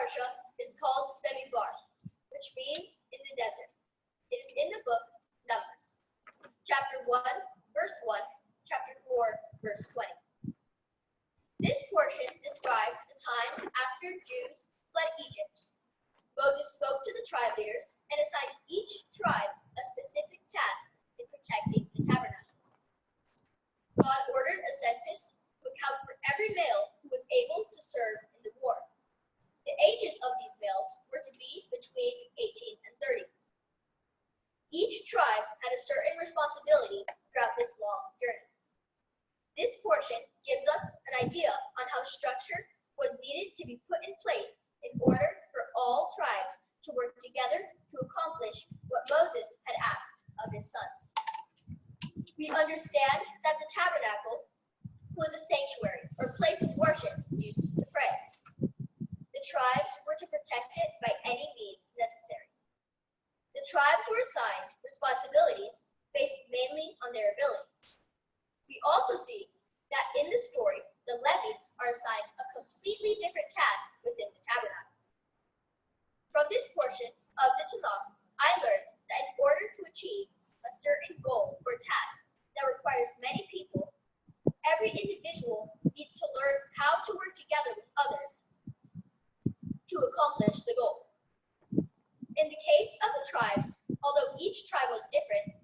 parsha is called Bemidbar, which means in the desert. It is in the book Numbers, chapter 1, verse 1, chapter 4, verse 20. This portion describes the time after Jews fled Egypt. Moses spoke to the tribe leaders and assigned each tribe a specific task in protecting the tabernacle. God ordered a census to account for every male who was able to serve in the war. The ages of these males were to be between 18 and 30. Each tribe had a certain responsibility throughout this long journey. This portion gives us an idea on how structure was needed to be put in place in order for all tribes to work together to accomplish what Moses had asked of his sons. We understand that the tabernacle was a sanctuary or place of worship used to pray. The tribes were to protect it by any means necessary. The tribes were assigned responsibilities based mainly on their abilities. We also see that in the story, the Levites are assigned a completely different task within the tabernacle. From this portion of the Tanakh, I learned that in order to achieve a certain goal or task that requires many people, every individual needs to learn how to work together with others to accomplish the goal. In the case of the tribes, although each tribe was different,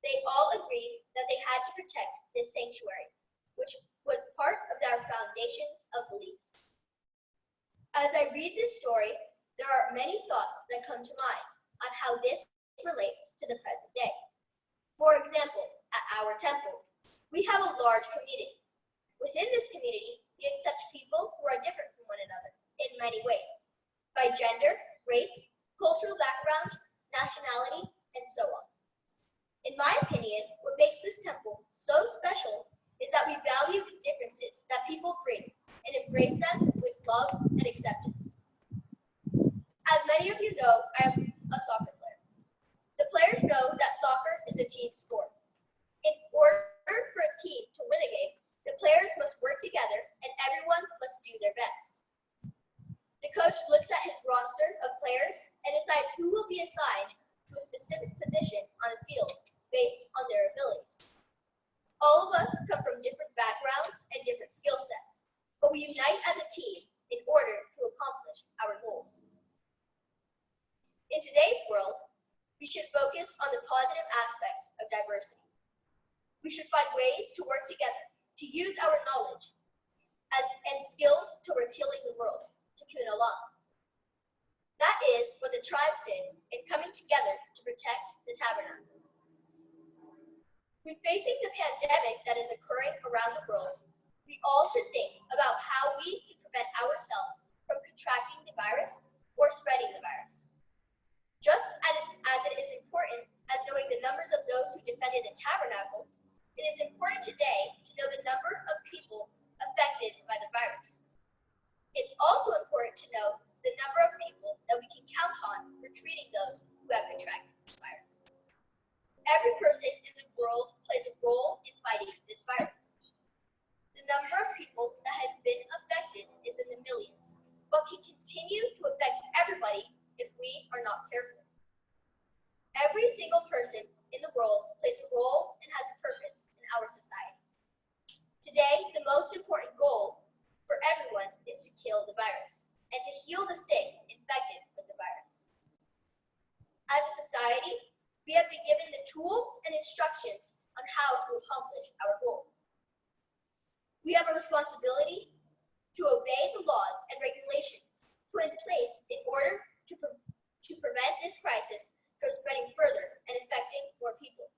they all agreed that they had to protect this sanctuary, which was part of their foundations of beliefs. As I read this story, there are many thoughts that come to mind on how this relates to the present day. For example, at our temple, we have a large community. Within this community, we accept people who are different from one another in many ways, by gender, race, cultural background, nationality, and so on. In my opinion, what makes this temple so special is that we value the differences that people bring and embrace them with love and acceptance. As many of you know, I am a soccer player. The players know that soccer is a team sport. In order for a team to win a game, the players must work together and everyone must do their best. The coach looks at his roster of players and decides who will be assigned to a specific position on the field based on their abilities. All of us come from different backgrounds and different skill sets, but we unite as a team in order to accomplish our goals. In today's world, we should focus on the positive aspects of diversity. We should find ways to work together, to use our knowledge and skills towards healing the world, tikkun olam. That is what the tribes did in coming together to protect the tabernacle. When facing the pandemic that is occurring around the world, we all should think about how we can prevent ourselves from contracting the virus or spreading the virus. Just as it is important as knowing the numbers of those who defended the tabernacle, it is important today to know the number of people affected by the virus. It's also important to know the number of people that we can count on for treating those who have contracted this virus. Every person in the world plays a role in fighting this virus. The number of people that have been affected is in the millions, but can continue to affect everybody if we are not careful. Every single person in the world plays a role and has a purpose in our society. Today, the most important goal for everyone is to kill the virus and to heal the sick infected with the virus. As a society, we have been given the tools and instructions on how to accomplish our goal. We have a responsibility to obey the laws and regulations put in place in order to prevent this crisis from spreading further and infecting more people.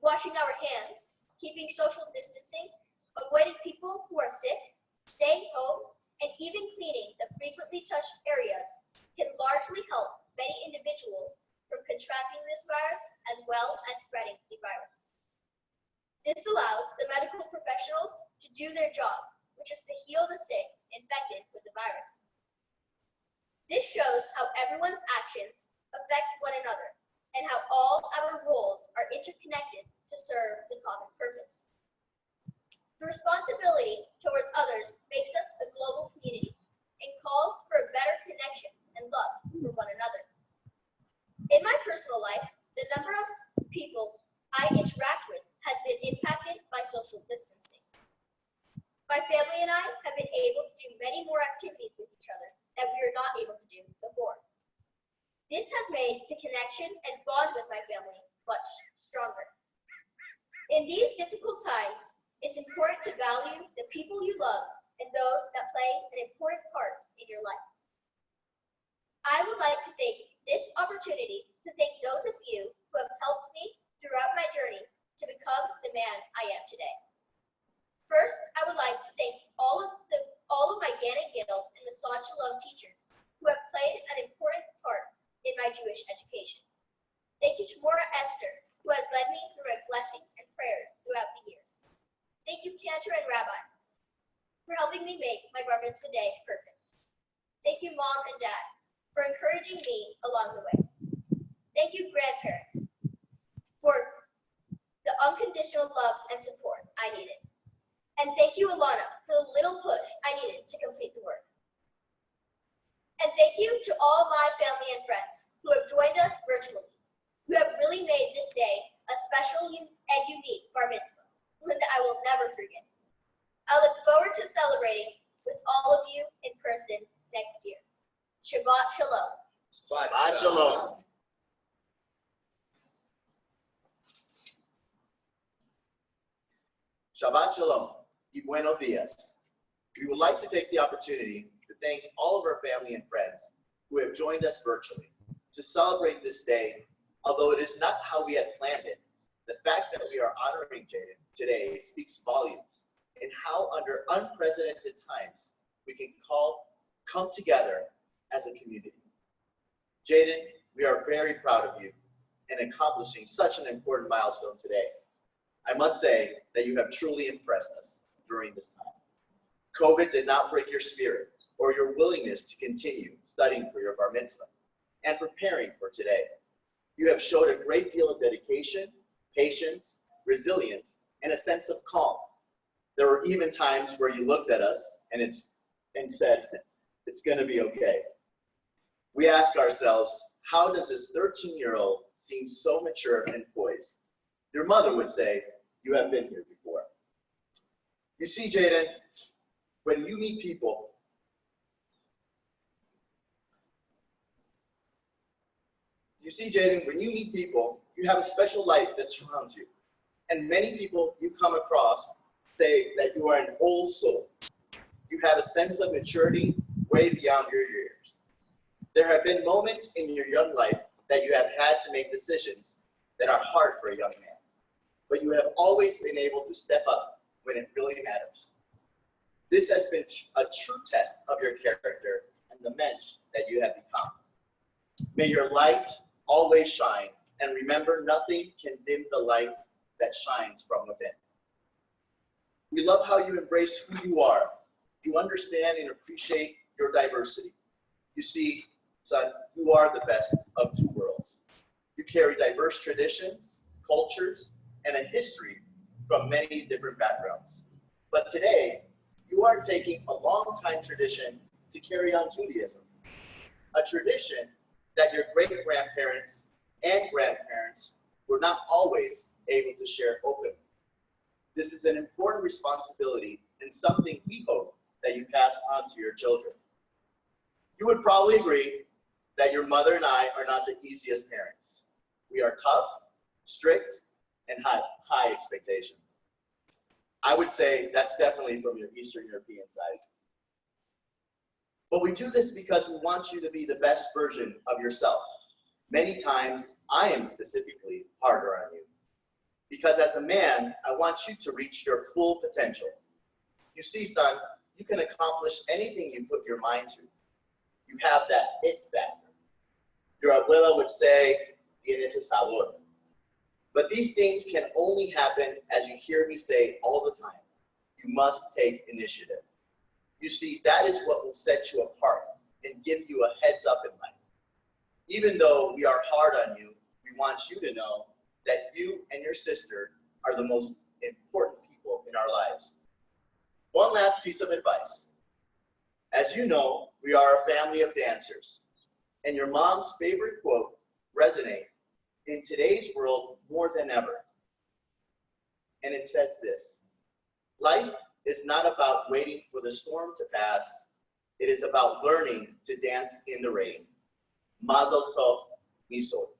Washing our hands, keeping social distancing, avoiding people who are sick, staying home, and even cleaning the frequently touched areas can largely help many individuals from contracting this virus as well as spreading the virus. This allows the medical professionals to do their job, which is to heal the sick infected with the virus. This shows how everyone's actions affect one another and how all our roles are interconnected to serve the common purpose. The responsibility towards others makes us a global community and calls for a better connection and bond with my family much stronger. In these difficult times, it's important to value the people you love and those that play an important part in your life. I would like to take this opportunity to thank those of you who have helped me throughout my journey to become the man I am today. First, I would like to thank all of my Jaeden Guild and Massage Shalom teachers who have played an important part in my Jewish education. Thank you to Mora Esther, who has led me through my blessings and prayers throughout the years. Thank you, Cantor and Rabbi, for helping me make my bar mitzvah day perfect. Thank you, Mom and Dad, for encouraging me along the way. Thank you, grandparents, for the unconditional love and support I needed. And thank you, Alana, for the little push I needed to complete the work. And thank you to all my family and friends who have joined us virtually, who have really made this day a special and unique bar mitzvah, one that I will never forget. I look forward to celebrating with all of you in person next year. Shabbat Shalom. Shabbat Shalom. Shabbat Shalom y buenos dias. We would like to take the opportunity to thank all of our family and friends who have joined us virtually to celebrate this day. Although it is not how we had planned it, the fact that we are honoring Jaeden today speaks volumes in how under unprecedented times we can come together as a community. Jaeden, we are very proud of you in accomplishing such an important milestone today. I must say that you have truly impressed us during this time. COVID did not break your spirit or your willingness to continue studying for your bar mitzvah and preparing for today. You have showed a great deal of dedication, patience, resilience, and a sense of calm. There were even times where you looked at us and said, it's gonna be okay. We ask ourselves, how does this 13-year-old seem so mature and poised? Your mother would say, you have been here before. You see, Jaeden, when you meet people, you have a special light that surrounds you. And many people you come across say that you are an old soul. You have a sense of maturity way beyond your years. There have been moments in your young life that you have had to make decisions that are hard for a young man. But you have always been able to step up when it really matters. This has been a true test of your character and the mensch that you have become. May your light always shine, and remember, nothing can dim the light that shines from within. We love how you embrace who you are. You understand and appreciate your diversity. You see, son, you are the best of two worlds. You carry diverse traditions, cultures, and a history from many different backgrounds. But today, you are taking a long-time tradition to carry on Judaism, a tradition that your great-grandparents and grandparents were not always able to share openly. This is an important responsibility and something we hope that you pass on to your children. You would probably agree that your mother and I are not the easiest parents. We are tough, strict, and high expectations. I would say that's definitely from your Eastern European side. But we do this because we want you to be the best version of yourself. Many times, I am specifically harder on you. Because as a man, I want you to reach your full potential. You see, son, you can accomplish anything you put your mind to. You have that it factor. Your abuela would say, tienes ese sabor. But these things can only happen as you hear me say all the time. You must take initiative. You see, that is what will set you apart and give you a heads up in life. Even though we are hard on you, we want you to know that you and your sister are the most important people in our lives. One last piece of advice. As you know, we are a family of dancers, and your mom's favorite quote resonates in today's world more than ever. And it says this: life is not about waiting for the storm to pass. It is about learning to dance in the rain. Mazel tov, mi sol.